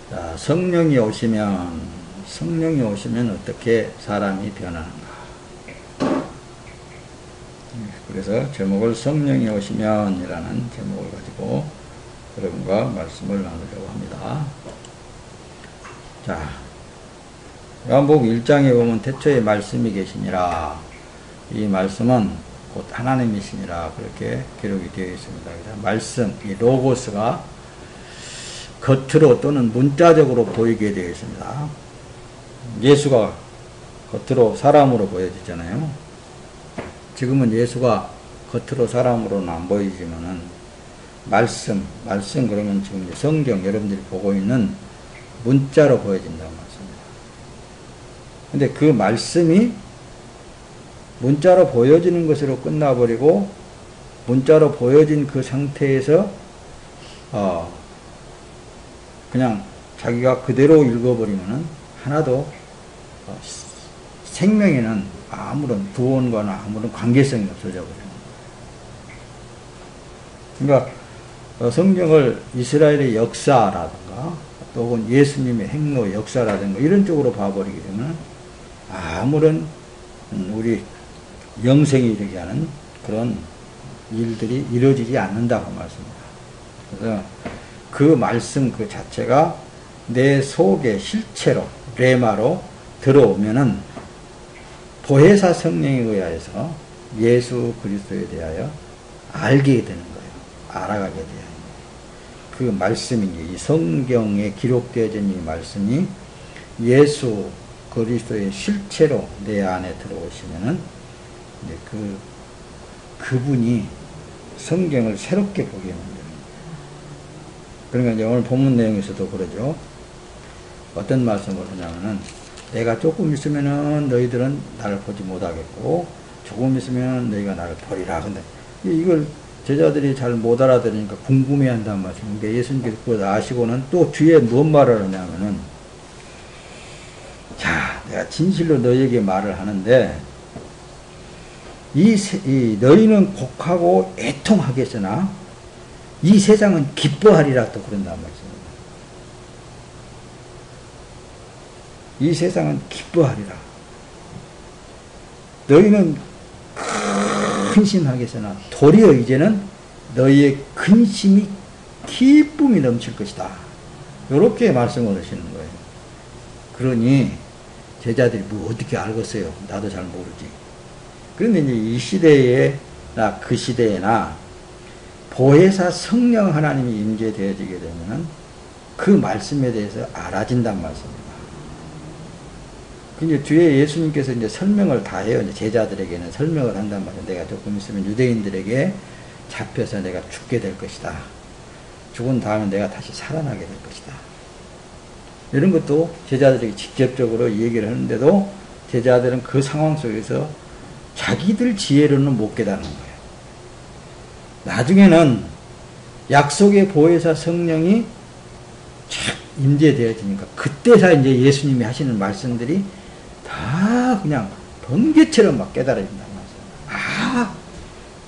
자, 성령이 오시면 어떻게 사람이 변하는가. 그래서 제목을 성령이 오시면이라는 제목을 가지고 여러분과 말씀을 나누려고 합니다. 자, 요한복음 1장에 보면 태초에 말씀이 계시니라. 이 말씀은 곧 하나님이시니라. 그렇게 기록이 되어 있습니다. 그래서 말씀, 이 로고스가 겉으로 또는 문자적으로 보이게 되어 있습니다. 예수가 겉으로 사람으로 보여지잖아요. 지금은 예수가 겉으로 사람으로는 안 보이지만은 말씀 그러면 지금 성경 여러분들이 보고 있는 문자로 보여진다는 말씀입니다. 근데 그 말씀이 문자로 보여지는 것으로 끝나버리고 문자로 보여진 그 상태에서 그냥 자기가 그대로 읽어버리면은 하나도 생명에는 아무런 구원과는 아무런 관계성이 없어져 버려요. 그러니까 성경을 이스라엘의 역사라든가 또는 예수님의 행로 역사라든가 이런 쪽으로 봐버리게 되면 아무런 우리 영생이 이르게 하는 그런 일들이 이루어지지 않는다고 말씀입니다. 그래서 그 말씀 그 자체가 내 속에 실체로 레마로 들어오면은 보혜사 성령에 의하여서 예수 그리스도에 대하여 알게 되는 거예요. 알아가게 돼요. 그 말씀이 이 성경에 기록되어진 이 말씀이 예수 그리스도의 실체로 내 안에 들어오시면은 이제 그분이 성경을 새롭게 보게 만드는 거예요. 그러니까 이제 오늘 본문 내용에서도 그러죠. 어떤 말씀을 하냐면은 내가 조금 있으면은 너희들은 나를 보지 못하겠고 조금 있으면 너희가 나를 버리라. 근데 이걸 제자들이 잘 못 알아들으니까 궁금해 한다는 말씀인데 예수님께서 그걸 아시고는 또 뒤에 뭔 말을 하냐면은 자, 내가 진실로 너희에게 말을 하는데 너희는 곡하고 애통하겠으나 이 세상은 기뻐하리라 또 그런다는 말씀입니다. 이 세상은 기뻐하리라. 너희는 근심하겠으나 도리어 이제는 너희의 근심이 기쁨이 넘칠 것이다. 이렇게 말씀을 하시는 거예요. 그러니 제자들이 뭐 어떻게 알겠어요? 나도 잘 모르지. 그런데 이제 이 시대에나 그 시대에나 보혜사 성령 하나님이 임재되어지게 되면은 그 말씀에 대해서 알아진단 말씀입니다. 이제 뒤에 예수님께서 이제 설명을 다 해요. 이제 제자들에게는 설명을 한단 말이에요. 내가 조금 있으면 유대인들에게 잡혀서 내가 죽게 될 것이다. 죽은 다음에 내가 다시 살아나게 될 것이다. 이런 것도 제자들에게 직접적으로 얘기를 하는데도 제자들은 그 상황 속에서 자기들 지혜로는 못 깨닫는 거예요. 나중에는 약속의 보혜사 성령이 착 임재되어지니까 그때서 이제 예수님이 하시는 말씀들이 다 그냥 번개처럼 막 깨달아진다는 말씀.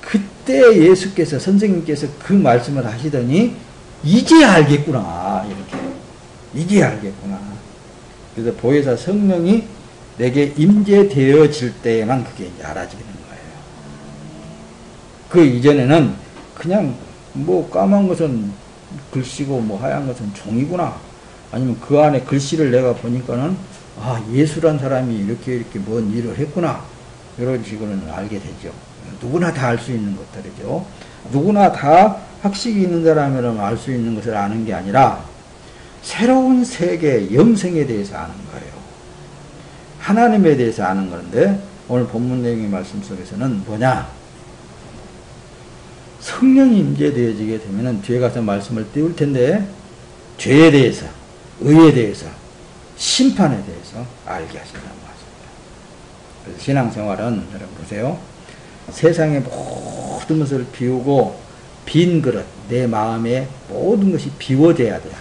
그때 예수께서 선생님께서 그 말씀을 하시더니 이제 알겠구나. 이렇게 이제 알겠구나. 그래서 보혜사 성령이 내게 임재되어질 때에만 그게 이제 알아지는 거예요. 그 이전에는 그냥 뭐 까만 것은 글씨고 뭐 하얀 것은 종이구나. 아니면 그 안에 글씨를 내가 보니까는 예수란 사람이 이렇게 뭔 일을 했구나. 이런 식으로는 알게 되죠. 누구나 다 알 수 있는 것들이죠. 누구나 다 학식이 있는 사람이라면 알 수 있는 것을 아는 게 아니라 새로운 세계, 영생에 대해서 아는 거예요. 하나님에 대해서 아는 건데 오늘 본문 내용의 말씀 속에서는 뭐냐? 성령이 임재되어지게 되면은 뒤에 가서 말씀을 띄울 텐데 죄에 대해서, 의에 대해서, 심판에 대해서 알게 하신다는 말씀입니다. 그래서 신앙생활은 여러분 보세요. 세상의 모든 것을 비우고 빈 그릇, 내 마음에 모든 것이 비워져야 돼요.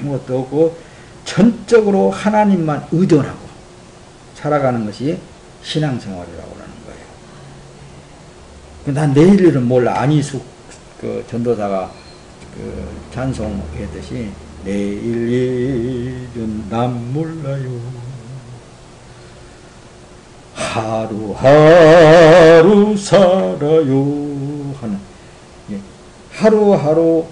아무것도 없고 전적으로 하나님만 의존하고 살아가는 것이 신앙생활이라고 하는 거예요. 난 내일 일은 몰라. 안희숙 그 전도사가 그 찬송했듯이 내일 일은 난 몰라요. 하루하루 살아요 하는, 하루하루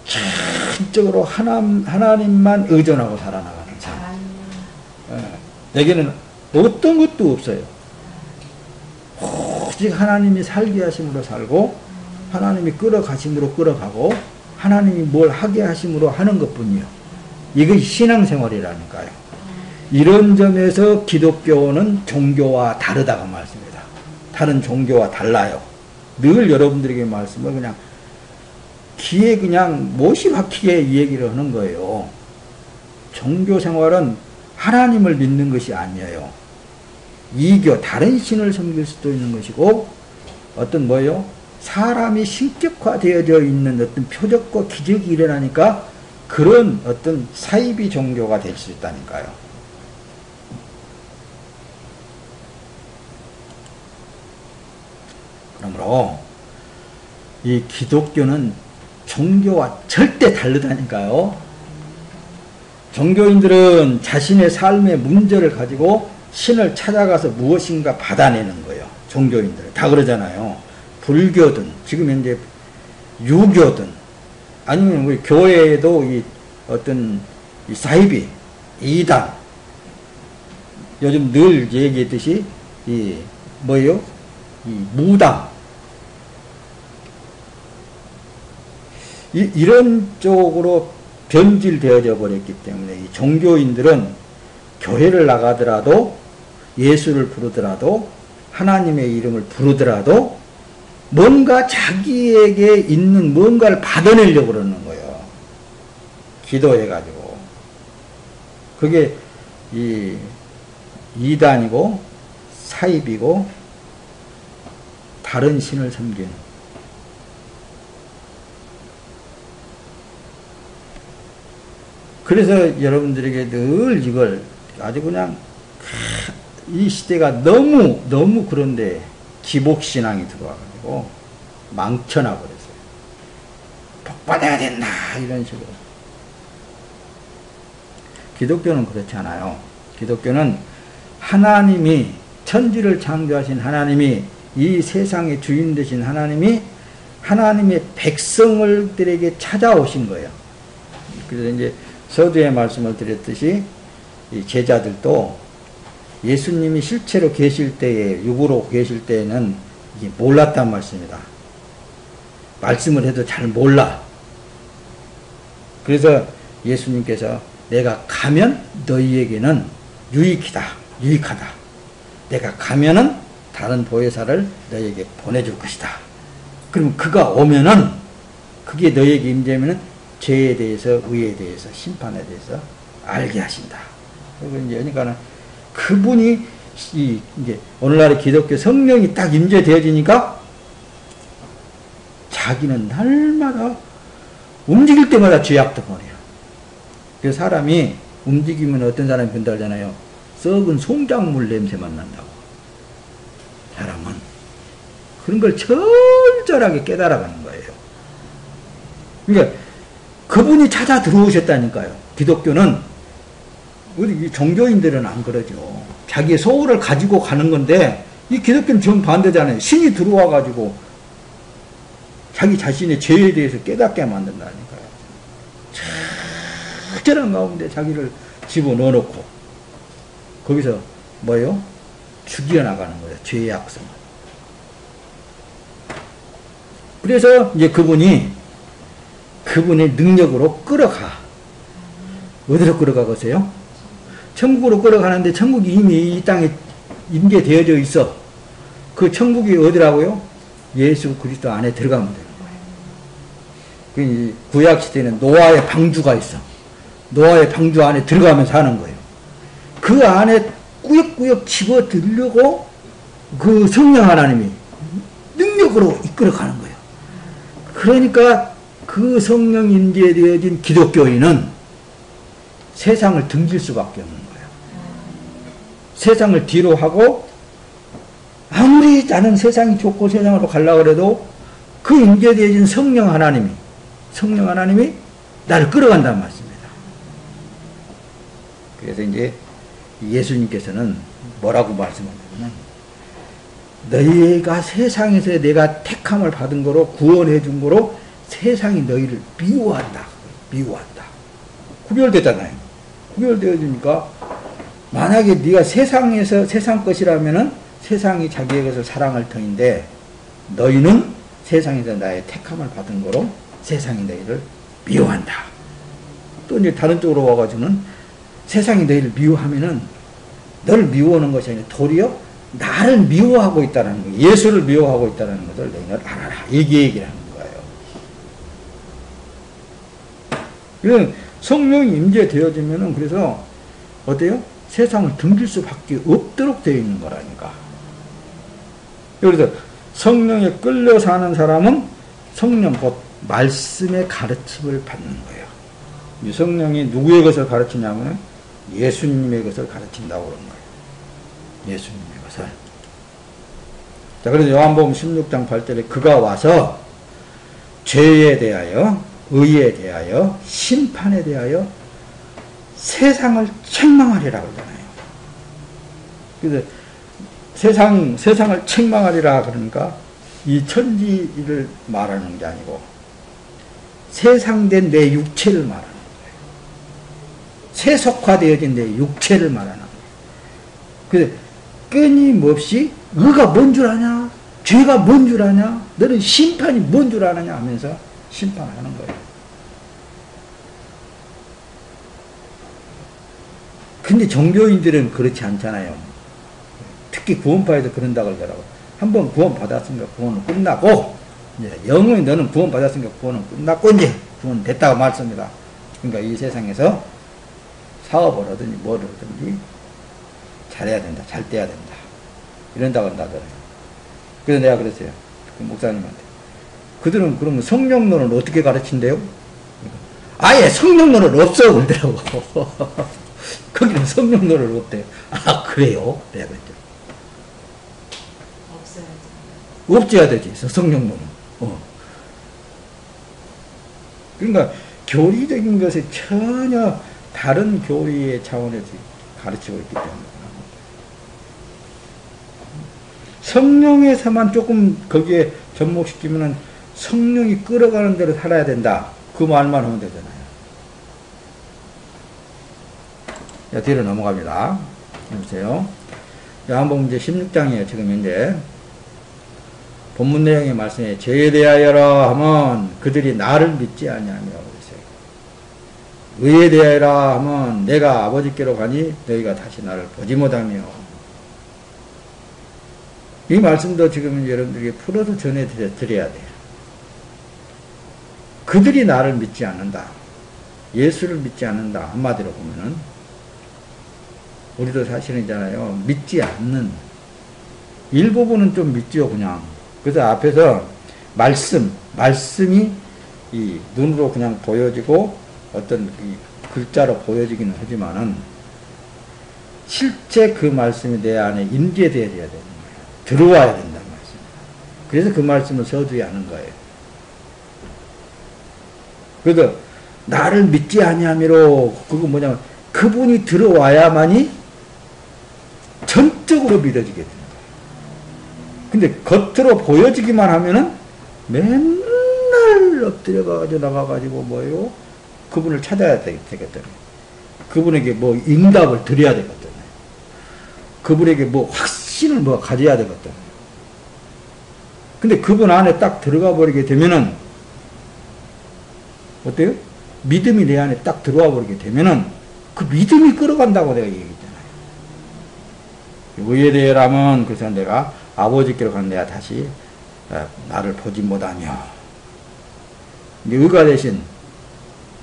전적으로 하나님만 의존하고 살아나가는 삶. 내게는 어떤 것도 없어요. 오직 하나님이 살게 하심으로 살고, 하나님이 끌어가심으로 끌어가고, 하나님이 뭘 하게 하심으로 하는 것뿐이요. 이것이 신앙생활이라니까요. 이런 점에서 기독교는 종교와 다르다고 말씀입니다. 다른 종교와 달라요. 늘 여러분들에게 말씀을 그냥 귀에 그냥 못이 박히게 이 얘기를 하는 거예요. 종교생활은 하나님을 믿는 것이 아니에요. 이교, 다른 신을 섬길 수도 있는 것이고, 어떤 뭐예요? 사람이 신격화되어져 있는 어떤 표적과 기적이 일어나니까 그런 어떤 사이비 종교가 될 수 있다니까요. 그러므로 이 기독교는 종교와 절대 다르다니까요. 종교인들은 자신의 삶의 문제를 가지고 신을 찾아가서 무엇인가 받아내는 거예요. 종교인들은 다 그러잖아요. 불교든 지금 현재 유교든 아니면 우리 교회에도 이 어떤 이 사이비, 이단, 요즘 늘 얘기했듯이 이 뭐예요? 이 무당, 이런 쪽으로 변질되어져 버렸기 때문에 이 종교인들은 교회를 나가더라도, 예수를 부르더라도, 하나님의 이름을 부르더라도 뭔가 자기에게 있는 뭔가를 받아내려고 그러는 거예요. 기도해가지고. 그게 이 이단이고 사입이고 다른 신을 섬기는. 그래서 여러분들에게 늘 이걸 아주 그냥 이 시대가 너무 그런데 기복신앙이 들어와가지고 망쳐나 버렸어요. 복받아야 된다 이런 식으로. 기독교는 그렇지 않아요. 기독교는 하나님이, 천지를 창조하신 하나님이, 이 세상의 주인 되신 하나님이 하나님의 백성들에게 찾아오신 거예요. 그래서 이제 서두에 말씀을 드렸듯이 이 제자들도 예수님이 실제로 계실 때에, 육으로 계실 때에는 이게 몰랐단 말씀입니다. 말씀을 해도 잘 몰라. 그래서 예수님께서 내가 가면 너희에게는 유익하다. 내가 가면은 다른 보혜사를 너희에게 보내줄 것이다. 그럼 그가 오면은, 그게 너희에게 임재하면은 죄에 대해서, 의에 대해서, 심판에 대해서 알게 하신다. 그러니까는 그분이 이제 오늘날의 기독교 성령이 딱 임재되어지니까 자기는 날마다 움직일 때마다 죄악도 버려요. 그 사람이 움직이면 어떤 사람이 된다 하잖아요. 썩은 송장물 냄새만 난다고. 사람은 그런 걸 철저하게 깨달아가는 거예요. 그러니까 그분이 찾아 들어오셨다니까요. 기독교는, 우리 종교인들은 안 그러죠. 자기의 소울을 가지고 가는 건데, 이 기독교는 정반대잖아요. 신이 들어와가지고 자기 자신의 죄에 대해서 깨닫게 만든다니까요. 철저한 가운데 자기를 집어넣어놓고 거기서 뭐예요? 죽여나가는 거예요. 죄의 악성을. 그래서 이제 그분의 능력으로 끌어가. 어디로 끌어가겠어요? 천국으로 끌어가는데 천국이 이미 이 땅에 임재되어져 있어. 그 천국이 어디라고요? 예수 그리스도 안에 들어가면 되는 거예요. 구약시대에는 노아의 방주가 있어. 노아의 방주 안에 들어가면 사는 거예요. 그 안에 꾸역꾸역 집어들려고 그 성령 하나님이 능력으로 이끌어가는 거예요. 그러니까 그 성령 임재되어진 기독교인은 세상을 등질 수밖에 없는 거예요. 세상을 뒤로 하고, 아무리 나는 세상이 좋고 세상으로 가려고 해도 그 임재되어진 성령 하나님이 나를 끌어간단 말씀이에요. 그래서 이제 예수님께서는 뭐라고 말씀하냐면, 너희가 세상에서 내가 택함을 받은 거로, 구원해 준 거로 세상이 너희를 미워한다. 미워한다. 구별되잖아요. 구별되어지니까, 만약에 네가 세상에서 세상 것이라면은 세상이 자기의 것을 사랑할 터인데, 너희는 세상에서 나의 택함을 받은 거로 세상이 너희를 미워한다. 또 이제 다른 쪽으로 와가지고는 세상이 너희를 미워하면은 너를 미워하는 것이 아니라 도리어 나를 미워하고 있다는 거예요. 예수를 미워하고 있다는 것을 너희는 알아라. 얘기를 하는 거예요. 성령이 임재되어지면은 그래서 어때요? 세상을 등질 수밖에 없도록 되어 있는 거라니까. 그래서 성령에 끌려 사는 사람은 성령 곧 말씀의 가르침을 받는 거예요. 이 성령이 누구의 것을 가르치냐면 예수님의 것을 가르친다고 그런 거예요. 예수님의 것을. 자, 그래서 요한복음 16장 8절에 그가 와서 죄에 대하여, 의에 대하여, 심판에 대하여 세상을 책망하리라 그러잖아요. 그래서 세상을 책망하리라 그러니까 이 천지를 말하는 게 아니고 세상된 내 육체를 말하는 거예요. 세속화되어진 내 육체를 말하는 거예요. 그래서 끊임없이 의가 뭔 줄 아냐? 죄가 뭔 줄 아냐? 너는 심판이 뭔 줄 아느냐 하면서 심판하는 거예요. 근데 종교인들은 그렇지 않잖아요. 특히 구원파에서 그런다고 그러더라고. 한번 구원 받았으니까 구원은 끝나고, 이제 영원히 너는 구원 받았으니까 구원은 끝났고, 이제 구원 됐다고 말씀합니다. 그러니까 이 세상에서 사업을 하든지 뭐를 하든지 잘해야 된다, 잘 돼야 된다. 이런다고 한다더라고요. 그래서 내가 그랬어요. 그 목사님한테. 그들은 그러면 성령론을 어떻게 가르친대요? 아예 성령론은 없어, 그러더라고. 거기는 성령론을 없대요. 아, 그래요? 내가 그랬죠. 없어야 되지, 성령론은. 그러니까 교리적인 것에 전혀 다른 교리의 차원에서 가르치고 있기 때문에. 성령에서만 조금 거기에 접목시키면은 성령이 끌어가는 대로 살아야 된다. 그 말만 하면 되잖아요. 자, 뒤로 넘어갑니다. 보세요. 요한복음 이제 16장이에요. 지금 현재. 본문 내용의 말씀에 죄에 대하여라 하면 그들이 나를 믿지 아니하며 그랬어요. 의에 대하여라 하면 내가 아버지께로 가니 너희가 다시 나를 보지 못하며. 이 말씀도 지금 여러분들에게 풀어서 전해드려야 돼요. 그들이 나를 믿지 않는다. 예수를 믿지 않는다. 한마디로 보면은 우리도 사실은 있잖아요. 믿지 않는 일부분은 좀 믿죠, 그냥. 그래서 앞에서 말씀이 이 눈으로 그냥 보여지고 어떤 이 글자로 보여지기는 하지만은 실제 그 말씀이 내 안에 임재되어야 되는 거예요. 들어와야 된다는 말씀입니다. 그래서 그 말씀을 서두에 하는 거예요. 그래서 나를 믿지 아니하미로 그거 뭐냐면 그분이 들어와야만이 전적으로 믿어지게 되는 거예요. 근데 겉으로 보여지기만 하면은 맨날 엎드려가지고 나가가지고 뭐예요? 그분을 찾아야 되겠더니 그분에게 뭐 응답을 드려야 되겠더니 그분에게 뭐 확신을 뭐 가져야 되겠더니 근데 그분 안에 딱 들어가 버리게 되면은 어때요? 믿음이 내 안에 딱 들어와 버리게 되면은 그 믿음이 끌어간다고 내가 얘기했잖아요. 의에 대해라면 그래서 내가 아버지께로 간 내가 다시 나를 보지 못하며 의가 대신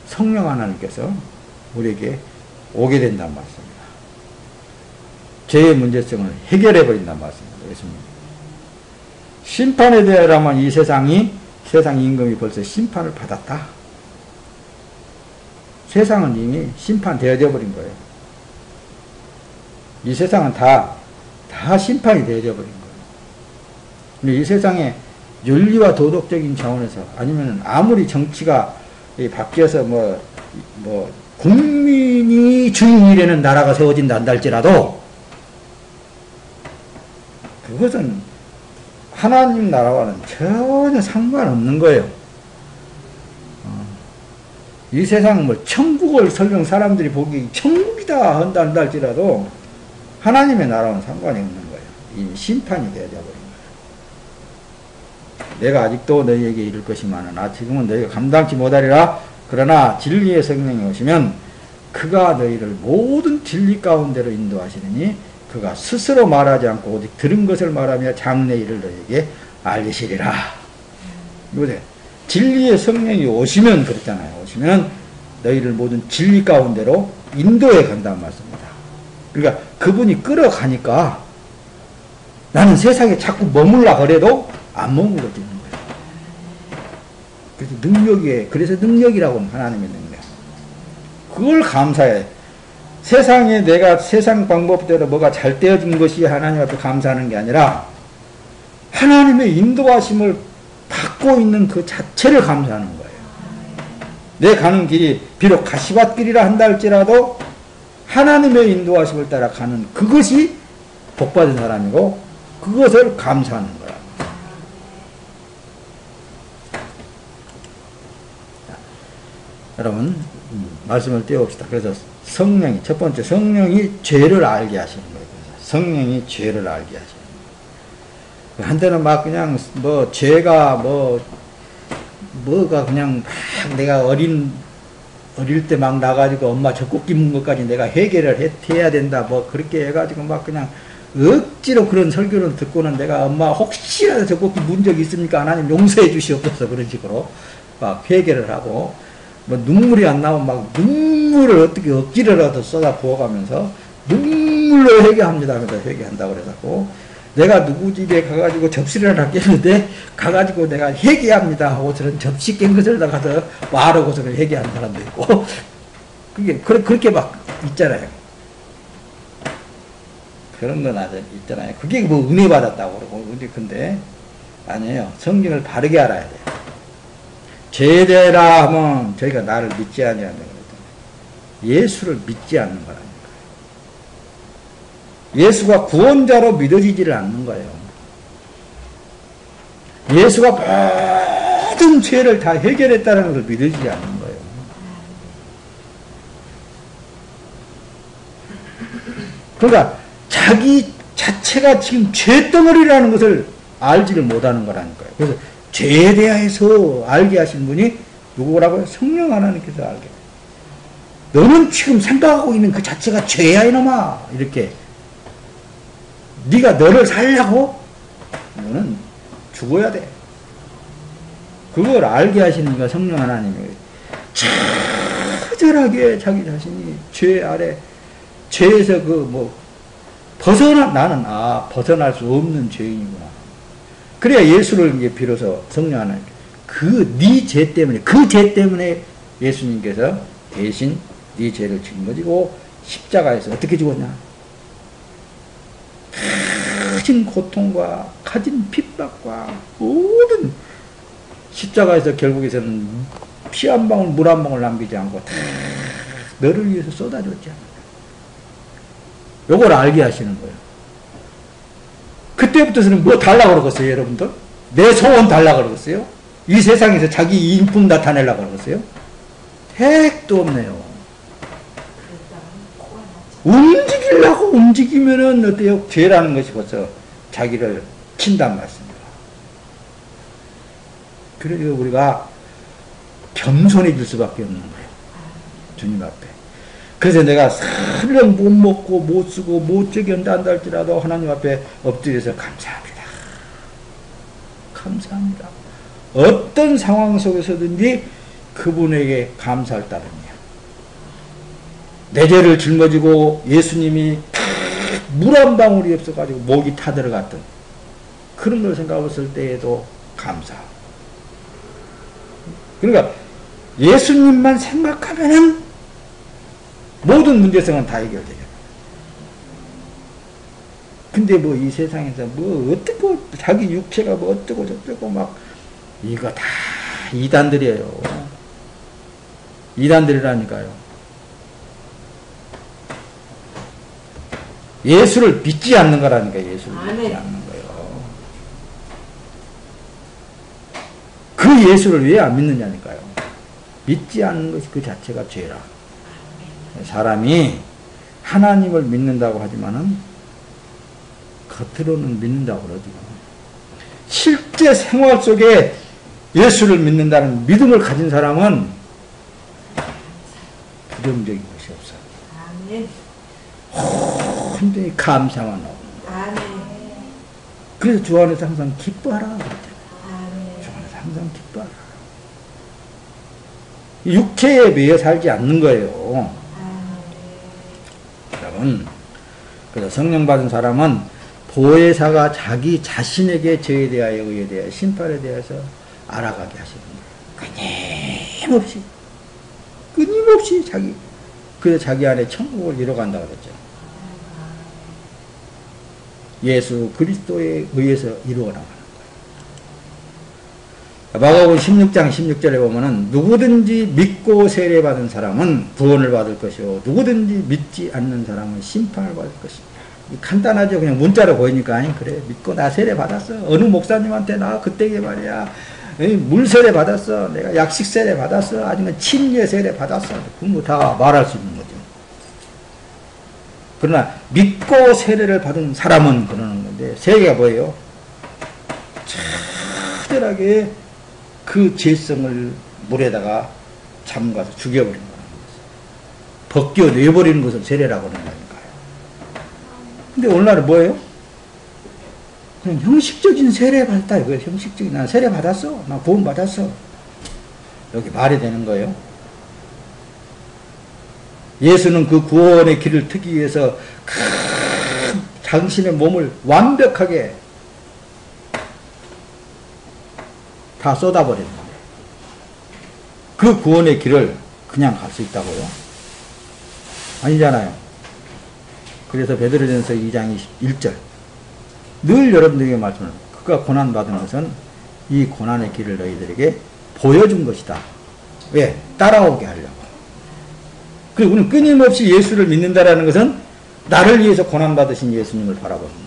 성령 하나님께서 우리에게 오게 된다는 말씀입니다. 죄의 문제성을 해결해 버린다는 말씀입니다. 예수님. 심판에 대하여라면 이 세상 임금이 벌써 심판을 받았다. 세상은 이미 심판되어져 버린 거예요. 이 세상은 다 심판이 되어져 버린 거예요. 근데 이 세상에 윤리와 도덕적인 차원에서 아니면 아무리 정치가 바뀌어서 뭐 뭐 국민이 주인이라는 나라가 세워진다 한다 할지라도 그것은 하나님 나라와는 전혀 상관없는 거예요. 이 세상 뭐 천국을 설령 사람들이 보기 천국이다 한다 할지라도 하나님의 나라와는 상관이 없는 거예요. 이 심판이 되어져 버린 거예요. 내가 아직도 너희에게 이를 것이 많으나 지금은 너희가 감당치 못하리라. 그러나 진리의 성령이 오시면 그가 너희를 모든 진리 가운데로 인도하시느니 그가 스스로 말하지 않고 오직 들은 것을 말하며 장래 일을 너희에게 알리시리라. 이거죠. 진리의 성령이 오시면 그랬잖아요. 오시면 너희를 모든 진리 가운데로 인도해 간다는 말씀입니다. 그러니까 그분이 끌어가니까 나는 세상에 자꾸 머물라 그래도 안 머물러지는 거예요. 그래서 능력이에요. 그래서 능력이라고 하는 하나님의 능력. 그걸 감사해. 세상에 내가 세상 방법대로 뭐가 잘 되어진 것이 하나님 앞에 감사하는 게 아니라 하나님의 인도하심을 받고 있는 그 자체를 감사하는 거예요. 내 가는 길이 비록 가시밭길이라 한다 할지라도 하나님의 인도하심을 따라 가는 그것이 복받은 사람이고 그것을 감사하는 거라. 여러분 말씀을 띄워봅시다. 그래서 성령이 첫 번째 성령이 죄를 알게 하시는 거예요. 성령이 죄를 알게 하시는 거예요. 한때는 막 그냥 뭐 죄가 뭐가 그냥 막 내가 어릴 때 막 나가지고 엄마 젖꼭지 문 것까지 내가 해결을 해야 된다 뭐 그렇게 해가지고 막 그냥 억지로 그런 설교를 듣고는 내가 엄마 혹시라도 젖꼭지 문 적이 있습니까? 하나님 용서해 주시옵소서 그런 식으로 막 해결을 하고 뭐 눈물이 안 나오면 막 눈물을 어떻게 억지로라도 쏟아 부어가면서 눈물로 회개합니다 하면서 회개한다고 그래갖고 내가 누구 집에 가가지고 접시를 하나 깼는데 가가지고 내가 회개합니다 하고 저런 접시 깬 것을 가서 말하고서는 회개하는 사람도 있고 그게 그렇게 막 있잖아요. 그런 건 아직 있잖아요. 그게 뭐 은혜 받았다고 그러고 근데 아니에요. 성경을 바르게 알아야 돼요. 죄되라 하면 저희가 나를 믿지 아니하는 거거든요. 예수를 믿지 않는 거라니까요. 예수가 구원자로 믿어지지를 않는 거예요. 예수가 모든 죄를 다 해결했다는 것을 믿어지지 않는 거예요. 그러니까 자기 자체가 지금 죄덩어리라는 것을 알지를 못하는 거라니까요. 그래서 죄에 대해서 알게 하신 분이 누구라고요? 성령 하나님께서 알게 해요. 너는 지금 생각하고 있는 그 자체가 죄야 이놈아. 이렇게 네가 너를 살려고 너는 죽어야 돼. 그걸 알게 하시는 이가 성령 하나님이에요. 처절하게 자기 자신이 죄 아래 죄에서 나는 벗어날 수 없는 죄인이구나. 그래야 예수를 이제 비로소 성령 하나님 네 죄 때문에 예수님께서 대신 네 죄를 짊어지고 십자가에서 어떻게 죽었냐? 가진 고통과 가진 핍박과 모든 십자가에서 결국에서는 피 한 방울 물 한 방울 남기지 않고 다 너를 위해서 쏟아졌지 않느냐. 요걸 알게 하시는 거예요. 그때부터는 뭐 달라고 그러겠어요, 여러분들? 내 소원 달라고 그러겠어요? 이 세상에서 자기 인품 나타내려고 그러겠어요? 택도 없네요. 움직이려고 움직이면은 어때요? 죄라는 것이 벌써 자기를 친단 말씀입니다. 그래서 우리가 겸손해질 수밖에 없는 거예요. 주님 앞에. 그래서 내가 설령 못 먹고 못 쓰고 못 저기한다 한다 할지라도 하나님 앞에 엎드려서 감사합니다. 감사합니다. 어떤 상황 속에서든지 그분에게 감사할 따름이야. 내 죄를 짊어지고 예수님이 물 한 방울이 없어가지고 목이 타들어갔던 그런 걸 생각했을 때에도 감사. 그러니까 예수님만 생각하면은 모든 문제성은 다 해결돼요. 근데 뭐 이 세상에서 뭐 어떻고 자기 육체가 뭐 어쩌고 저쩌고 막 이거 다 이단들이에요. 이단들이라니까요. 예수를 믿지 않는 거라니까. 예수를 믿지 않는 거예요. 그 예수를 왜 안 믿느냐니까요. 믿지 않는 것이 그 자체가 죄라. 사람이 하나님을 믿는다고 하지만은 겉으로는 믿는다고 그러지. 실제 생활 속에 예수를 믿는다는 믿음을 가진 사람은 부정적인 것이 없어요. 온전히 감사만 나오는 거예요. 그래서 주 안에서 항상 기뻐하라 그랬잖아요. 주 안에서 항상 기뻐하라. 육체에 매여 살지 않는 거예요. 여러분, 그래서 성령 받은 사람은 보혜사가 자기 자신에게 죄에 대하여 의에 대하여 심판에 대해서 알아가게 하시는 거예요. 끊임없이 그래서 자기 안에 천국을 이뤄간다고 그랬죠. 예수 그리스도에 의해서 이루어 나가는 거예요. 마가복음 16장 16절에 보면은 누구든지 믿고 세례받은 사람은 구원을 받을 것이요 누구든지 믿지 않는 사람은 심판을 받을 것이다. 간단하죠. 그냥 문자로 보이니까 아니 그래 믿고 나 세례 받았어. 어느 목사님한테 나 그때게 말이야 물 세례 받았어. 내가 약식 세례 받았어. 아니면 침례 세례 받았어. 그건 뭐 다 말할 수 있는 거죠. 그러나 믿고 세례를 받은 사람은 그러는 건데 세계가 뭐예요? 처절하게 그 죄성을 물에다가 잠가서 죽여버리는 거예요. 벗겨내버리는 것을 세례라고 하는 거니까요. 근데 오늘날은 뭐예요? 그냥 형식적인 세례 받았다 이거예요. 형식적인 난 세례 받았어. 나 구원 받았어. 여기 말이 되는 거예요. 예수는 그 구원의 길을 트기 위해서 당신의 몸을 완벽하게 다 쏟아버리는 거예요. 그 구원의 길을 그냥 갈 수 있다고요? 아니잖아요. 그래서 베드로전서 2장 1절 늘 여러분들에게 말씀을 그가 고난받은 것은 이 고난의 길을 너희들에게 보여준 것이다. 왜? 따라오게 하려고. 그리고 우리는 끊임없이 예수를 믿는다라는 것은 나를 위해서 고난받으신 예수님을 바라보는 거예요.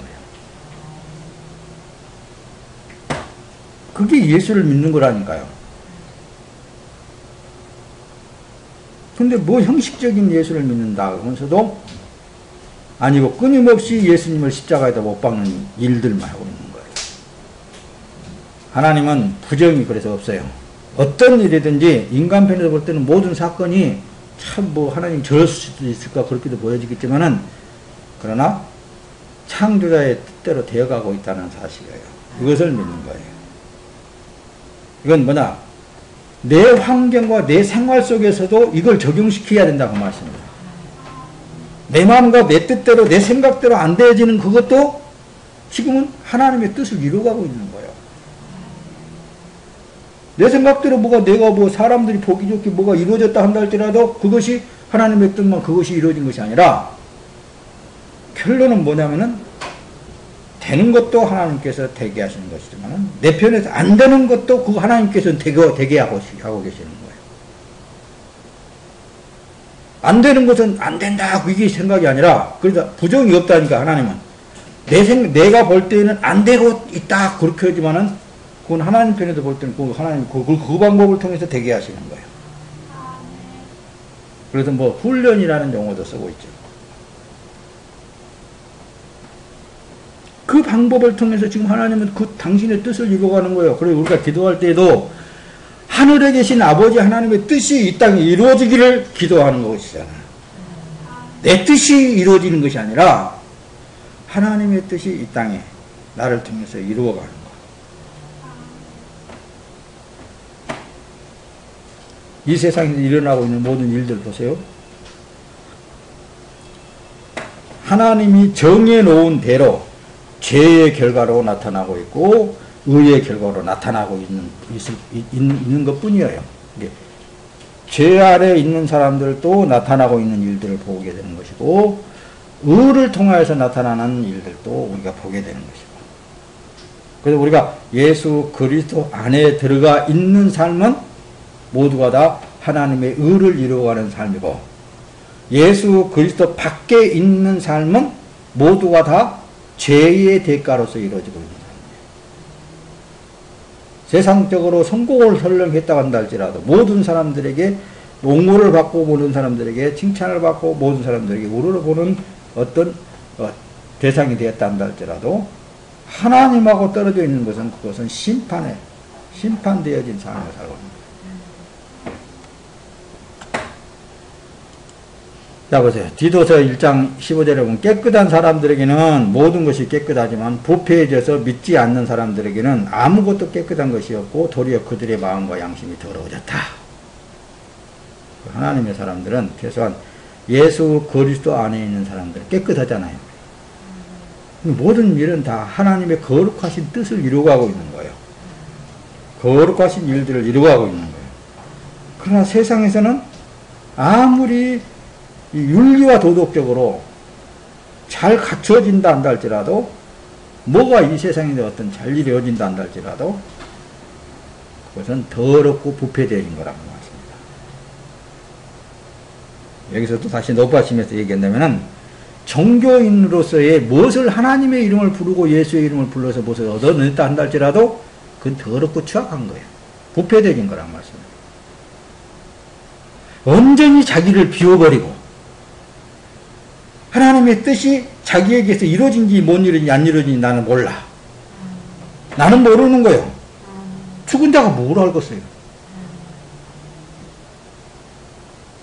그게 예수를 믿는 거라니까요. 근데 뭐 형식적인 예수를 믿는다 그러면서도 아니고 끊임없이 예수님을 십자가에다 못 박는 일들만 하고 있는 거예요. 하나님은 부정이 그래서 없어요. 어떤 일이든지 인간 편에서 볼 때는 모든 사건이 참 뭐 하나님 저럴 수도 있을까 그렇게도 보여지겠지만은 그러나 창조자의 뜻대로 되어가고 있다는 사실이에요. 이것을 믿는 거예요. 이건 뭐냐? 내 환경과 내 생활 속에서도 이걸 적용시켜야 된다고 말씀입니다. 내 마음과 내 뜻대로 내 생각대로 안 되어지는 그것도 지금은 하나님의 뜻을 이루어가고 있는 거예요. 내 생각대로 내가 사람들이 보기 좋게 뭐가 이루어졌다 한다 할지라도 그것이 하나님의 뜻만 그것이 이루어진 것이 아니라 결론은 뭐냐면은 되는 것도 하나님께서 되게 하시는 것이지만 내 편에서 안 되는 것도 그 하나님께서 되게 하고 계시는 거예요. 안 되는 것은 안 된다 이게 생각이 아니라 그래서 부정이 없다니까 하나님은 내가 볼 때는 안 되고 있다 그렇게 하지만은 그건 하나님 편에서 볼 때는 하나님 그 방법을 통해서 되게 하시는 거예요. 그래서 훈련이라는 용어도 쓰고 있죠. 그 방법을 통해서 지금 하나님은 그 당신의 뜻을 이루어가는 거예요. 그리고 우리가 기도할 때도 하늘에 계신 아버지 하나님의 뜻이 이 땅에 이루어지기를 기도하는 것이잖아요. 내 뜻이 이루어지는 것이 아니라 하나님의 뜻이 이 땅에 나를 통해서 이루어가는 거예요. 이 세상에서 일어나고 있는 모든 일들 보세요. 하나님이 정해놓은 대로 죄의 결과로 나타나고 있고 의의 결과로 나타나고 있는 것뿐이에요. 죄 아래 있는 사람들도 나타나고 있는 일들을 보게 되는 것이고 의를 통하여서 나타나는 일들도 우리가 보게 되는 것이고 그래서 우리가 예수 그리스도 안에 들어가 있는 삶은 모두가 다 하나님의 의를 이루어가는 삶이고, 예수 그리스도 밖에 있는 삶은 모두가 다 죄의 대가로서 이루어지고 있는 삶이에요. 세상적으로 성공을 설령 했다고 한다 할지라도 모든 사람들에게 옹호를 받고, 모든 사람들에게 칭찬을 받고, 모든 사람들에게 우러러 보는 어떤 대상이 되었다 한다 할지라도 하나님하고 떨어져 있는 것은, 그것은 심판되어진 삶을 살고 있는 거예요. 자, 보세요. 디도서 1장 15절에 보면 깨끗한 사람들에게는 모든 것이 깨끗하지만 부패해져서 믿지 않는 사람들에게는 아무것도 깨끗한 것이 없고 도리어 그들의 마음과 양심이 더러워졌다. 하나님의 사람들은 최소한 예수 그리스도 안에 있는 사람들 깨끗하잖아요. 모든 일은 다 하나님의 거룩하신 뜻을 이루어가고 있는 거예요. 거룩하신 일들을 이루어가고 있는 거예요. 그러나 세상에서는 아무리 윤리와 도덕적으로 잘 갖춰진다 한다 할지라도, 뭐가 이 세상에 어떤 잘 이루어진다 한다 할지라도 그것은 더럽고 부패되어진 거라고 말씀입니다. 여기서 또 다시 높아지면서 얘기한다면, 종교인으로서의 무엇을 하나님의 이름을 부르고 예수의 이름을 불러서 무엇을 얻어냈다 한다 할지라도 그건 더럽고 추악한 거예요. 부패되어진 거라고 말씀입니다. 온전히 자기를 비워버리고 하나님의 뜻이 자기에게서 이루어진지 못 이루어진지 안 이루어진지 나는 몰라. 나는 모르는 거예요. 죽은 자가 뭘 알겠어요.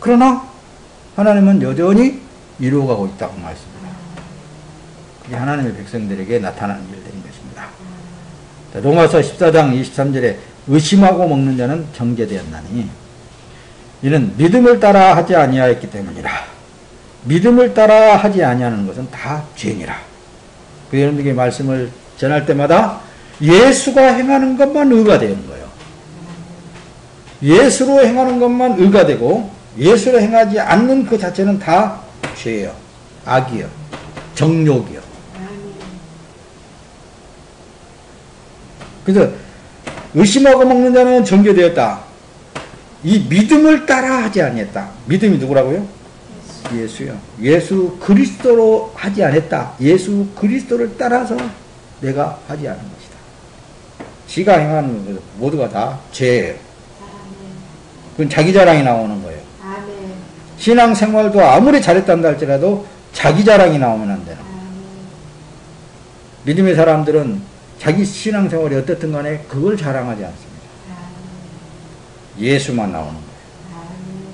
그러나 하나님은 여전히 이루어가고 있다고 말씀합니다. 그게 하나님의 백성들에게 나타나는 일들인 것입니다. 자, 로마서 14장 23절에 의심하고 먹는 자는 정죄되었나니 이는 믿음을 따라 하지 아니하였기 때문이라. 믿음을 따라 하지 아니하는 것은 다 죄니라. 그 여러분에게 말씀을 전할 때마다 예수가 행하는 것만 의가 되는 거예요. 예수로 행하는 것만 의가 되고, 예수로 행하지 않는 그 자체는 다 죄예요. 악이요. 정욕이요. 그래서 의심하고 먹는 자는 정죄되었다. 이 믿음을 따라 하지 아니했다. 믿음이 누구라고요? 예수요. 예수 그리스도로 하지 않았다. 예수 그리스도를 따라서 내가 하지 않은 것이다. 지가 행하는 것 모두가 다 죄예요. 그건 자기 자랑이 나오는 거예요. 신앙생활도 아무리 잘했단다 할지라도 자기 자랑이 나오면 안 되는 거예요. 믿음의 사람들은 자기 신앙생활이 어떻든 간에 그걸 자랑하지 않습니다. 예수만 나오는 거예요.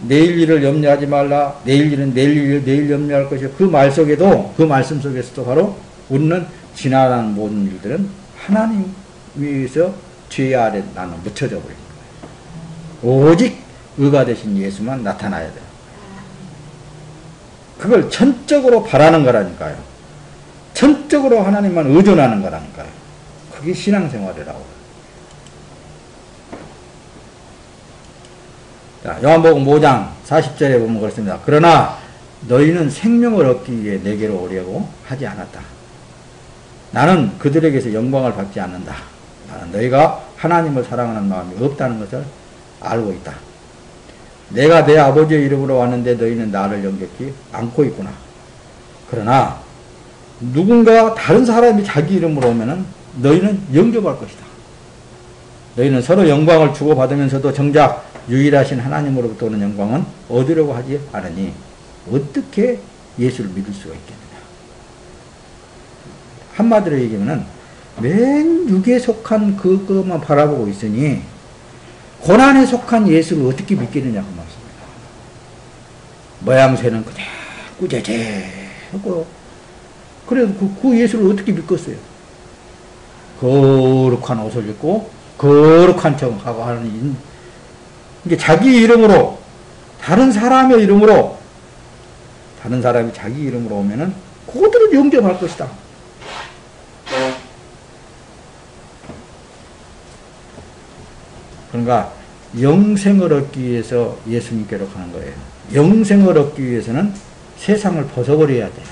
내일 일을 염려하지 말라. 내일 일은 내일 염려할 것이요. 그 말 속에도, 그 말씀 속에서도 바로 우리는 지나가는 모든 일들은 하나님 위에서 죄 아래 나는 묻혀져 버리는 거예요. 오직 의가 되신 예수만 나타나야 돼요. 그걸 전적으로 바라는 거라니까요. 전적으로 하나님만 의존하는 거라니까요. 그게 신앙생활이라고. 자, 요한복음 5장 40절에 보면 그렇습니다. 그러나 너희는 생명을 얻기 위해 내게로 오려고 하지 않았다. 나는 그들에게서 영광을 받지 않는다. 나는 너희가 하나님을 사랑하는 마음이 없다는 것을 알고 있다. 내가 내 아버지의 이름으로 왔는데 너희는 나를 영접지 않고 있구나. 그러나 누군가 다른 사람이 자기 이름으로 오면은 너희는 영접할 것이다. 너희는 서로 영광을 주고받으면서도 정작 유일하신 하나님으로부터 오는 영광은 얻으려고 하지 않으니 어떻게 예수를 믿을 수가 있겠느냐. 한마디로 얘기하면 맨 육에 속한 그것만 바라보고 있으니 고난에 속한 예수를 어떻게 믿겠느냐고 말씀입니다. 모양새는 그냥 꾸재재하고 그래도 그 예수를 어떻게 믿겠어요. 거룩한 옷을 입고 거룩한 척하고 하는, 이게 자기 이름으로, 다른 사람의 이름으로, 다른 사람이 자기 이름으로 오면은 그들은 영접할 것이다. 그러니까 영생을 얻기 위해서 예수님께로 가는 거예요. 영생을 얻기 위해서는 세상을 벗어버려야 돼요.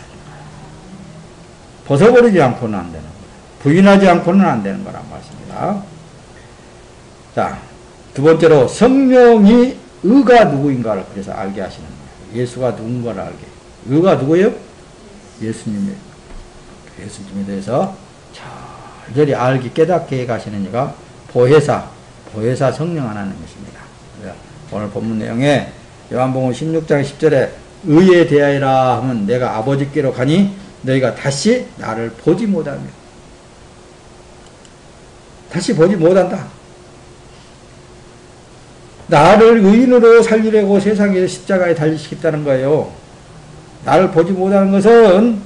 벗어버리지 않고는 안 되는 거예요. 부인하지 않고는 안 되는 거란 말씀입니다. 자, 두 번째로 성령이 의가 누구인가를 그래서 알게 하시는 거예요. 예수가 누군가를 알게. 의가 누구예요? 예수님이에요. 예수님에 대해서 절절히 알게 깨닫게 가시는 이가 보혜사 성령 하나님 것입니다. 오늘 본문 내용에 요한복음 16장 10절에 의에 대하여라 하면 내가 아버지께로 가니 너희가 다시 나를 보지 못하며 다시 보지 못한다. 나를 의인으로 살리려고 세상에 십자가에 달리시겠다는 거예요. 나를 보지 못하는 것은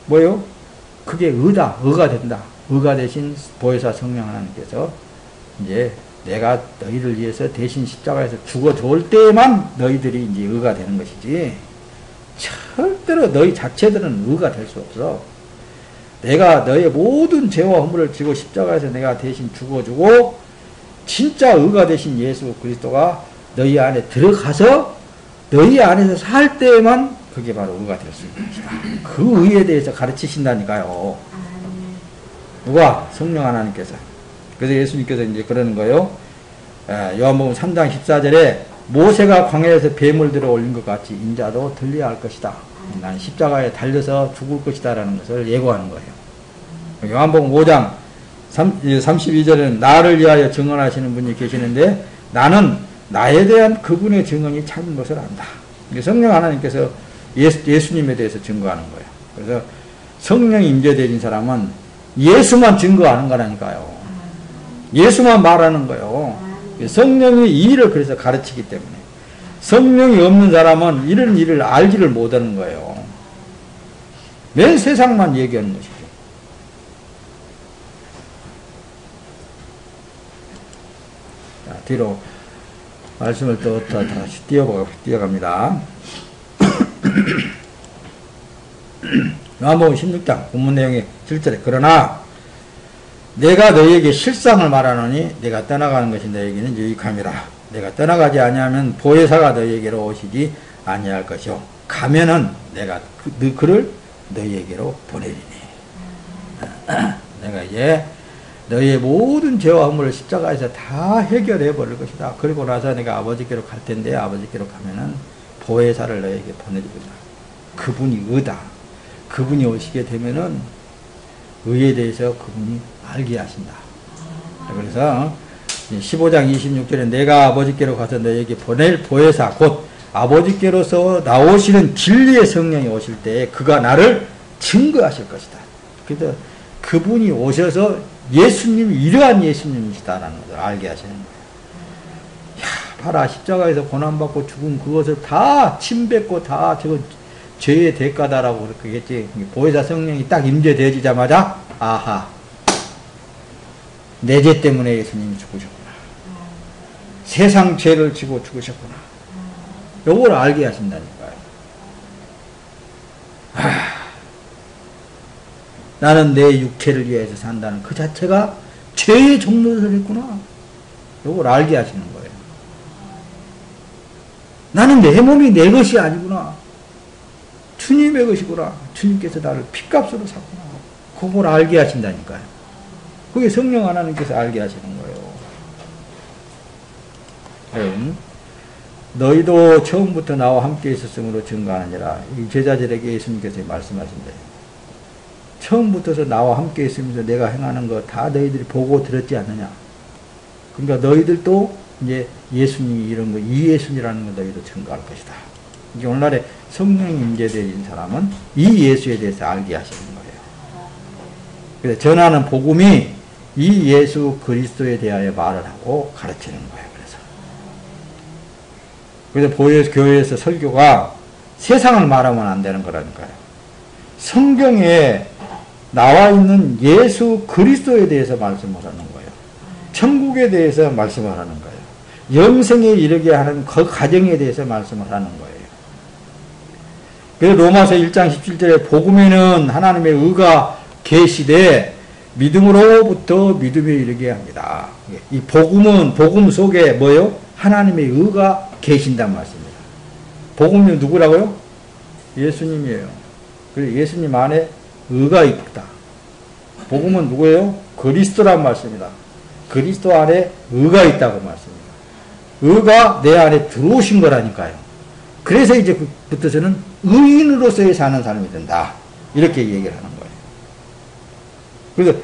뭐요? 그게 의가 된다. 의가 대신 보혜사 성령 하나님께서 이제 내가 너희를 위해서 대신 십자가에서 죽어 좋을 때만 너희들이 이제 의가 되는 것이지, 절대로 너희 자체들은 의가 될 수 없어. 내가 너의 모든 죄와 허물을 지고 십자가에서 내가 대신 죽어주고 진짜 의가 되신 예수 그리스도가 너희 안에 들어가서 너희 안에서 살 때만 그게 바로 의가 될 수 있는 것이다. 그 의에 대해서 가르치신다니까요. 누가? 성령 하나님께서. 그래서 예수님께서 이제 그러는 거예요. 요한복음 3장 14절에 모세가 광야에서 뱀을 들어 올린 것 같이 인자도 들려야 할 것이다. 난 십자가에 달려서 죽을 것이다 라는 것을 예고하는 거예요. 요한복음 5장 32절에는 나를 위하여 증언하시는 분이 계시는데 나는 나에 대한 그분의 증언이 참은 것을 안다. 성령 하나님께서 예수님에 대해서 증거하는 거예요. 그래서 성령이 임재되는 사람은 예수만 증거하는 거라니까요. 예수만 말하는 거예요. 성령이 이 일을 그래서 가르치기 때문에 성령이 없는 사람은 이런 일을 알지를 못하는 거예요. 맨 세상만 얘기하는 것이죠. 자, 뒤로 말씀을 또 다시 뛰어갑니다. 요한복음 16장 본문 내용의 7절에 그러나 내가 너희에게 실상을 말하노니 내가 떠나가는 것이 너희에게는 유익함이라. 내가 떠나가지 아니하면 보혜사가 너희에게로 오시지 아니할 것이요 가면은 내가 그를 너희에게로 보내리니. 내가 이제 너희의 모든 죄와 허물을 십자가에서 다 해결해 버릴 것이다. 그리고 나서 내가 아버지께로 갈 텐데 아버지께로 가면은 보혜사를 너희에게 보내리겠다. 그분이 의다. 그분이 오시게 되면은 의에 대해서 그분이 알게 하신다. 그래서 15장 26절에 내가 아버지께로 가서 너에게 보낼 보혜사 곧 아버지께로서 나오시는 진리의 성령이 오실 때 그가 나를 증거하실 것이다. 그래서 그분이 오셔서 예수님이 이러한 예수님이시다라는 것을 알게 하시는 거예요. 야, 봐라, 십자가에서 고난받고 죽은 그것을 다 침뱉고 다 저거 죄의 대가다라고 그렇게 했지. 보혜사 성령이 딱 임재되어지자마자 아하, 내 죄 때문에 예수님이 죽으셨구나. 세상 죄를 지고 죽으셨구나. 요걸 알게 하신다니까요. 나는 내 육체를 위해서 산다는 그 자체가 죄의 종로를 했구나. 요걸 알게 하시는 거예요. 나는 내 몸이 내 것이 아니구나. 주님의 것이구나. 주님께서 나를 핏값으로 샀구나. 그걸 알게 하신다니까요. 그게 성령 하나님께서 알게 하시는 거예요. 너희도 처음부터 나와 함께 있었으므로 증거하느니라. 이 제자들에게 예수님께서 말씀하신대. 처음부터서 나와 함께 있으면서 내가 행하는 거 다 너희들이 보고 들었지 않느냐. 그러니까 너희들도 이제 예수님이 이런 거, 이 예수님이라는 거 너희도 증거할 것이다. 이게 오늘날에 성령이 임재되어진 사람은 이 예수에 대해서 알게 하시는 거예요. 그래서 전하는 복음이 이 예수 그리스도에 대하여 말을 하고 가르치는 거예요. 그래서 교회에서 설교가 세상을 말하면 안 되는 거라니까요. 성경에 나와 있는 예수 그리스도에 대해서 말씀을 하는 거예요. 천국에 대해서 말씀을 하는 거예요. 영생에 이르게 하는 그 과정에 대해서 말씀을 하는 거예요. 그래서 로마서 1장 17절에 복음에는 하나님의 의가 계시되 믿음으로부터 믿음에 이르게 합니다. 이 복음은 복음 속에 뭐요? 하나님의 의가 계신단 말씀입니다. 복음이 누구라고요? 예수님이에요. 그래서 예수님 안에 의가 있다. 복음은 누구예요? 그리스도란 말씀입니다. 그리스도 안에 의가 있다고 말씀입니다. 의가 내 안에 들어오신 거라니까요. 그래서 이제부터서는 의인으로서의 사는 삶이 된다. 이렇게 얘기를 하는 거예요. 그래서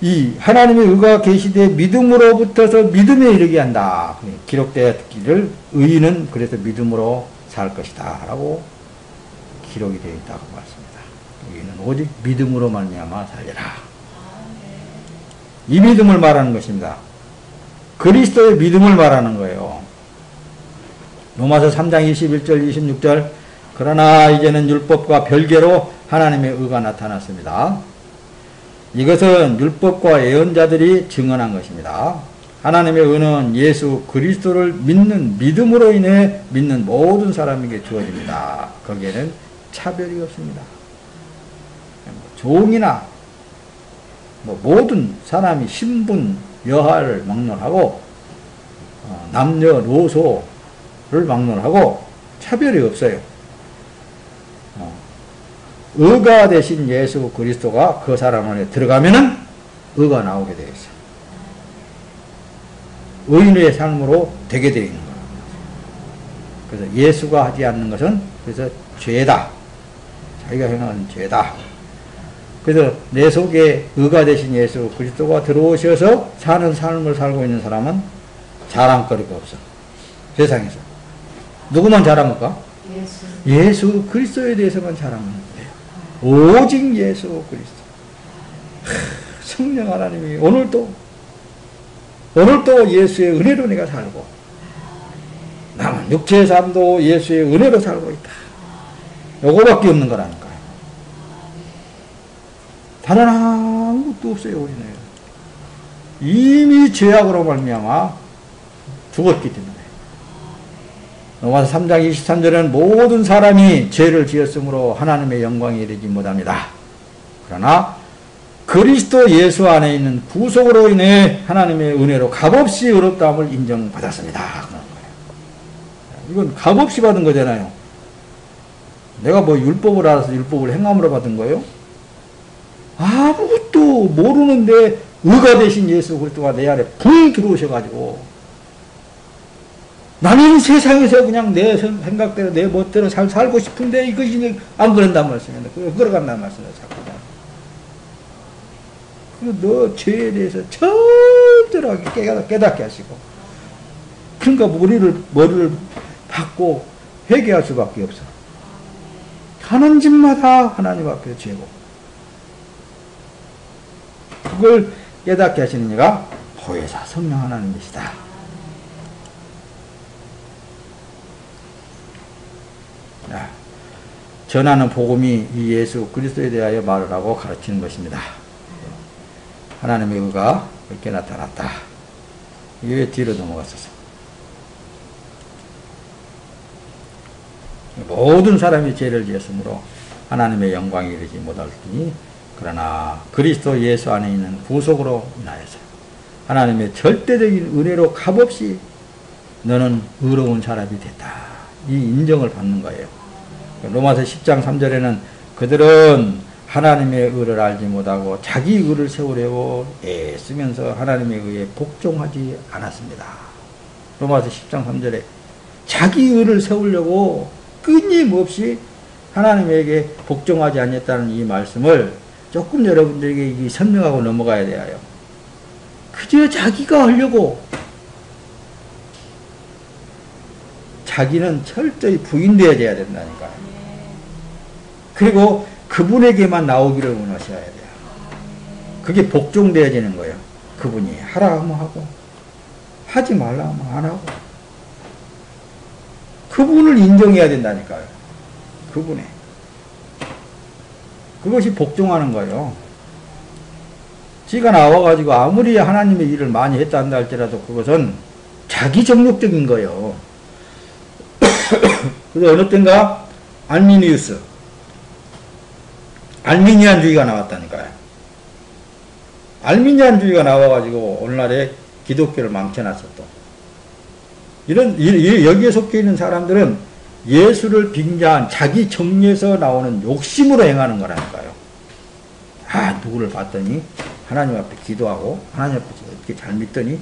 이 하나님의 의가 계시되 믿음으로부터서 믿음에 이르게 한다. 기록되었기를 의인은 그래서 믿음으로 살 것이다. 라고 기록이 되어 있다고 말씀합니다. 의인은 오직 믿음으로 말미암아 살리라. 이 믿음을 말하는 것입니다. 그리스도의 믿음을 말하는 거예요. 로마서 3장 21절 26절 그러나 이제는 율법과 별개로 하나님의 의가 나타났습니다. 이것은 율법과 예언자들이 증언한 것입니다. 하나님의 의는 예수 그리스도를 믿는 믿음으로 인해 믿는 모든 사람에게 주어집니다. 거기에는 차별이 없습니다. 종이나 모든 사람이 신분, 여하를 막론하고 남녀노소를 막론하고 차별이 없어요. 의가 되신 예수 그리스도가 그 사람 안에 들어가면은 의가 나오게 되어 있어요. 의인의 삶으로 되게 되어 있는 거예요. 그래서 예수가 하지 않는 것은 그래서 죄다. 자기가 행하는 죄다. 그래서 내 속에 의가 되신 예수 그리스도가 들어오셔서 사는 삶을 살고 있는 사람은 자랑거리가 없어. 세상에서. 누구만 자랑할까? 예수 그리스도에 대해서만 자랑하는 거예요. 오직 예수 그리스도. 성령 하나님이 오늘도 예수의 은혜로 내가 살고 나는 육체의 삶도 예수의 은혜로 살고 있다. 요거밖에 없는 거라니까요. 다른 아무것도 없어요. 우리는 이미 죄악으로 말미암아 죽었기 때문에. 로마서 3장 23절에는 모든 사람이 죄를 지었으므로 하나님의 영광에 이르지 못합니다. 그러나 그리스도 예수 안에 있는 구속으로 인해 하나님의 은혜로 값없이 의롭다함을 인정받았습니다. 그런 거예요. 이건 값없이 받은 거잖아요. 내가 뭐 율법을 알아서 율법을 행함으로 받은 거예요? 아무것도 모르는데 의가 되신 예수 그리스도가 내 안에 붕 들어오셔가지고 나는 세상에서 그냥 내 생각대로 내 멋대로 살고 싶은데 이것이 안 그런단 말씀입니다. 그러간단 말씀이에요. 자꾸. 너 죄에 대해서 철저하게 깨닫게 하시고 그러니까 머리를 박고 회개할 수밖에 없어. 하는 집마다 하나님 앞에 죄고 그걸 깨닫게 하시는 이가 보혜사 성령 하나님이시다. 전하는 복음이 이 예수 그리스도에 대하여 말을 하고 가르치는 것입니다. 하나님의 의가 그렇게 나타났다. 이게 왜 뒤로 넘어갔었어? 모든 사람이 죄를 지었으므로 하나님의 영광이 이르지 못하더니 그러나 그리스도 예수 안에 있는 구속으로 인하여서 하나님의 절대적인 은혜로 값없이 너는 의로운 사람이 됐다. 이 인정을 받는 거예요. 로마서 10장 3절에는 그들은 하나님의 의를 알지 못하고 자기 의를 세우려고 애쓰면서 하나님의 의에 복종하지 않았습니다. 로마서 10장 3절에 자기 의를 세우려고 끊임없이 하나님에게 복종하지 않았다는 이 말씀을 조금 여러분들에게 설명하고 넘어가야 돼요. 그저 자기가 하려고 자기는 철저히 부인되어야 된다니까요. 그리고 그분에게만 나오기를 원하셔야 돼요. 그게 복종되어지는 거예요. 그분이 하라 하면 하고 하지 말라 하면 안 하고 그분을 인정해야 된다니까요. 그분에 그것이 복종하는 거예요. 지가 나와가지고 아무리 하나님의 일을 많이 했다 한다 할지라도 그것은 자기 정욕적인 거예요. 그래서 어느 때인가 알미니안주의가 나왔다니까요. 알미니안주의가 나와가지고 오늘날에 기독교를 망쳐놨어 또. 여기에 속해 있는 사람들은 예수를 빙자한 자기 정리에서 나오는 욕심으로 행하는 거라니까요. 누구를 봤더니 하나님 앞에 기도하고 하나님 앞에 이렇게 잘 믿더니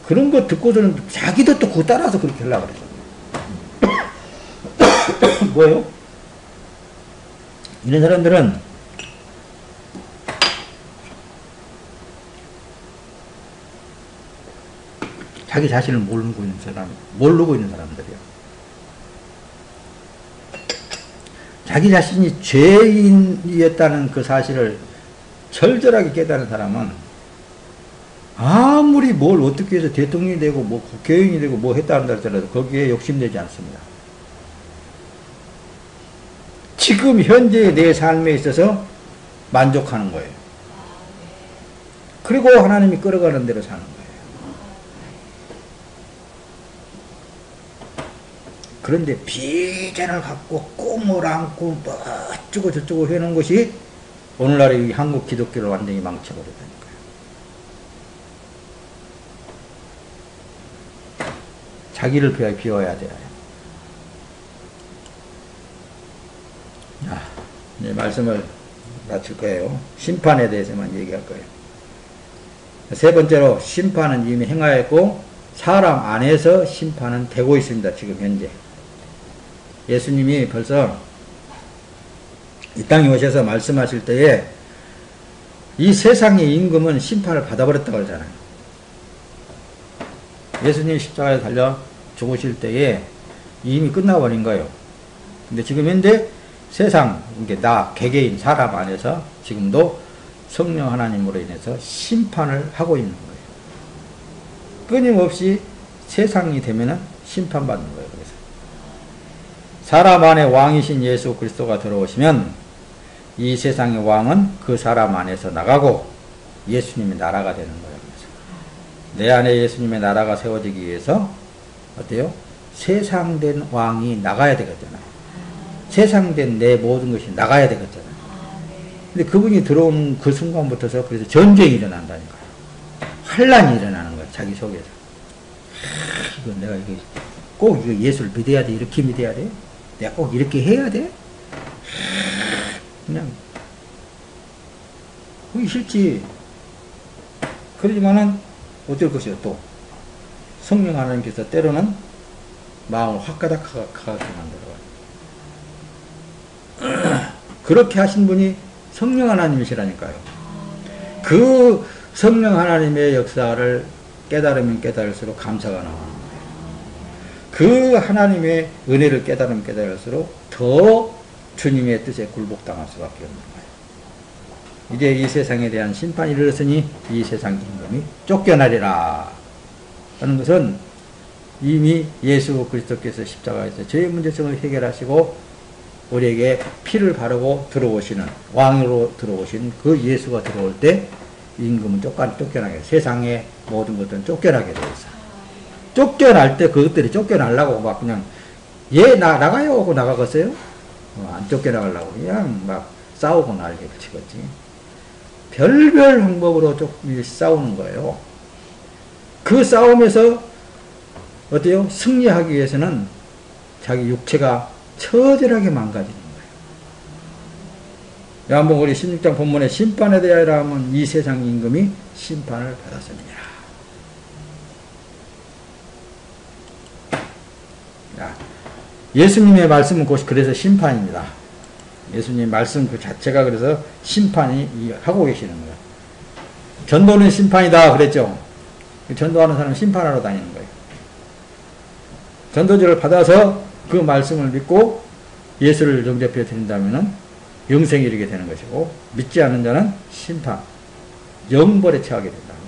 그런 거 듣고서는 자기도 또 그거 따라서 그렇게 하려고 그래요. 뭐예요? 이런 사람들은 자기 자신을 모르고 있는 사람들이요. 자기 자신이 죄인이었다는 그 사실을 철저하게 깨달은 사람은 아무리 뭘 어떻게 해서 대통령이 되고 뭐 국회의원이 되고 뭐 했다 한다 하더라도 거기에 욕심내지 않습니다. 지금 현재의 내 삶에 있어서 만족하는 거예요. 그리고 하나님이 끌어가는 대로 사는 거예요. 그런데 비전을 갖고 꿈을 안고 뭐 어쩌고 저쩌고 해놓은 것이 오늘날의 한국 기독교를 완전히 망쳐버렸다니까요. 자기를 비워야 돼요. 자, 이제 말씀을 마칠 거예요. 심판에 대해서만 얘기할 거예요. 세 번째로 심판은 이미 행하였고 사람 안에서 심판은 되고 있습니다. 지금 현재. 예수님이 벌써 이 땅에 오셔서 말씀하실 때에 이 세상의 임금은 심판을 받아버렸다고 그러잖아요. 예수님이 십자가에 달려 죽으실 때에 이미 끝나버린 거예요. 근데 지금 현재 세상, 이게 개개인 사람 안에서 지금도 성령 하나님으로 인해서 심판을 하고 있는 거예요. 끊임없이 세상이 되면은 심판받는 거예요. 그래서 사람 안에 왕이신 예수 그리스도가 들어오시면 이 세상의 왕은 그 사람 안에서 나가고 예수님의 나라가 되는 거예요. 그래서 내 안에 예수님의 나라가 세워지기 위해서 어때요? 세상된 왕이 나가야 되겠잖아요. 세상된 내 모든 것이 나가야 되겠잖아요. 근데 그분이 들어오는 그 순간부터서 그래서 전쟁이 일어난다니까요. 환란이 일어나는 거예요. 자기 속에서. 이거 내가 이거 꼭 이거 예수를 믿어야 돼. 이렇게 믿어야 돼. 내가 꼭 이렇게 해야 돼. 그냥 그게 싫지. 그러지만은 어쩔 것이요. 또 성령 하나님께서 때로는 마음을 확 가닥하게 만들어요. 그렇게 하신 분이 성령 하나님이시라니까요. 그 성령 하나님의 역사를 깨달으면 깨달을수록 감사가 나오는 거예요. 그 하나님의 은혜를 깨달으면 깨달을수록 더 주님의 뜻에 굴복당할 수밖에 없는 거예요. 이제 이 세상에 대한 심판이 이르렀으니 이 세상 임금이 쫓겨나리라 하는 것은 이미 예수 그리스도께서 십자가에서 죄의 문제성을 해결하시고 우리에게 피를 바르고 들어오시는 왕으로 들어오신 그 예수가 들어올 때 임금은 쫓겨나게, 세상의 모든 것들은 쫓겨나게 되어 있어요. 쫓겨날 때 그것들이 쫓겨나려고 막 그냥 나가요 하고 나가겠어요? 안 쫓겨나가려고 그냥 막 싸우고 날개 치겠지. 별별 방법으로 싸우는 거예요. 그 싸움에서 어때요? 승리하기 위해서는 자기 육체가 처절하게 망가지는 거예요. 한번 우리 16장 본문에 심판에 대하여 하면 이 세상 임금이 심판을 받았습니다. 예수님의 말씀은 곧 그래서 심판입니다. 예수님 말씀 그 자체가 그래서 심판이 하고 계시는 거예요. 전도는 심판이다 그랬죠. 전도하는 사람은 심판하러 다니는 거예요. 전도지를 받아서 그 말씀을 믿고 예수를 영접해 드린다면 영생에 이르게 되는 것이고, 믿지 않는 자는 심판, 영벌에 처하게 된다는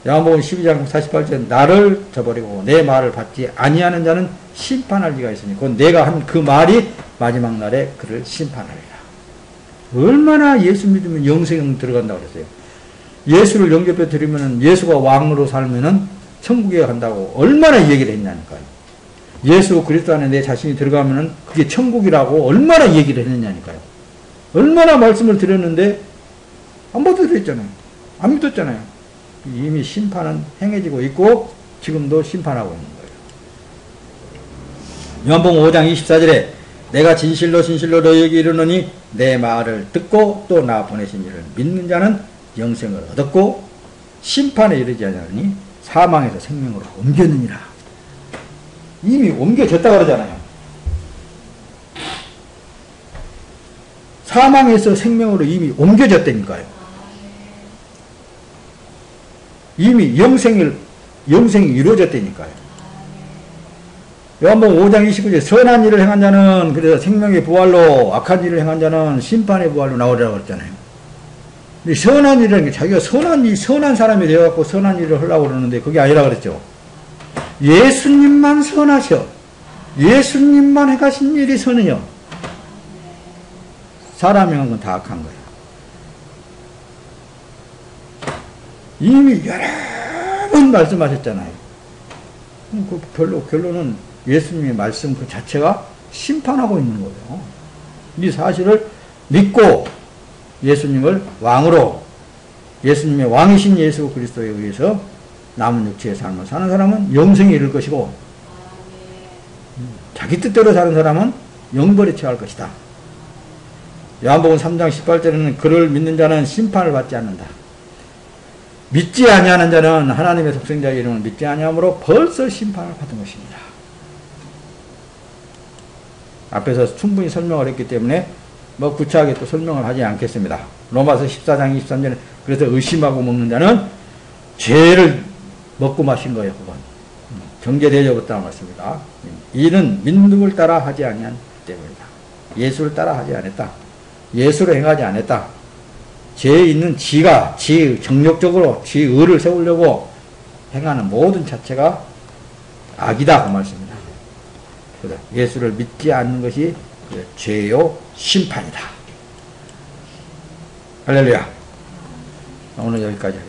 거죠. 요한복음 12장 48절 나를 저버리고 내 말을 받지 아니하는 자는 심판할 리가 있으니 곧 내가 한 그 말이 마지막 날에 그를 심판하리라. 얼마나 예수 믿으면 영생 들어간다고 그랬어요. 예수를 영접해 드리면 예수가 왕으로 살면은 천국에 간다고 얼마나 얘기를 했냐니까요. 예수 그리스도 안에 내 자신이 들어가면은 그게 천국이라고 얼마나 얘기를 했느냐니까요. 얼마나 말씀을 드렸는데 안 받아들였잖아요. 안 믿었잖아요. 이미 심판은 행해지고 있고 지금도 심판하고 있는 거예요. 요한복음 5장 24절에 내가 진실로 진실로 너희에게 이르노니 내 말을 듣고 또 나 보내신 이를 믿는 자는 영생을 얻었고 심판에 이르지 않으니 사망에서 생명으로 옮겼느니라. 이미 옮겨졌다 그러잖아요. 사망에서 생명으로 이미 옮겨졌다니까요. 이미 영생이 이루어졌다니까요. 요한복음 5장 29절 선한 일을 행한 자는 그래서 생명의 부활로 악한 일을 행한 자는 심판의 부활로 나오리라고 그랬잖아요. 근데 선한 일이라는 게 자기가 선한 사람이 되어갖고 선한 일을 하려고 그러는데 그게 아니라 그랬죠. 예수님만 선하셔. 예수님만 해가신 일이 선이요. 사람이 한 건 다 악한 거예요. 이미 여러 번 말씀하셨잖아요. 그 결론은 예수님의 말씀 그 자체가 심판하고 있는 거예요. 이 사실을 믿고 예수님을 왕으로, 예수님의 왕이신 예수 그리스도에 의해서 남은 육체의 삶을 사는 사람은 영생에 이를 것이고, 자기 뜻대로 사는 사람은 영벌에 처할 것이다. 요한복음 3장 18절에는 그를 믿는 자는 심판을 받지 않는다. 믿지 아니하는 자는 하나님의 독생자의 이름을 믿지 아니함으로 벌써 심판을 받은 것입니다. 앞에서 충분히 설명을 했기 때문에 뭐 구체하게 또 설명을 하지 않겠습니다. 로마서 14장 23절에 그래서 의심하고 먹는 자는 죄를 먹고 마신 거예요. 그건 정죄되어졌다는 말씀입니다. 이는 믿음을 따라 하지 아니한 때문이다. 예수를 따라 하지 않았다. 예수를 행하지 않았다. 죄에 있는 정력적으로 지 의를 세우려고 행하는 모든 자체가 악이다. 그 말씀입니다. 예수를 믿지 않는 것이 죄요 심판이다. 할렐루야. 오늘 여기까지 하겠습니다.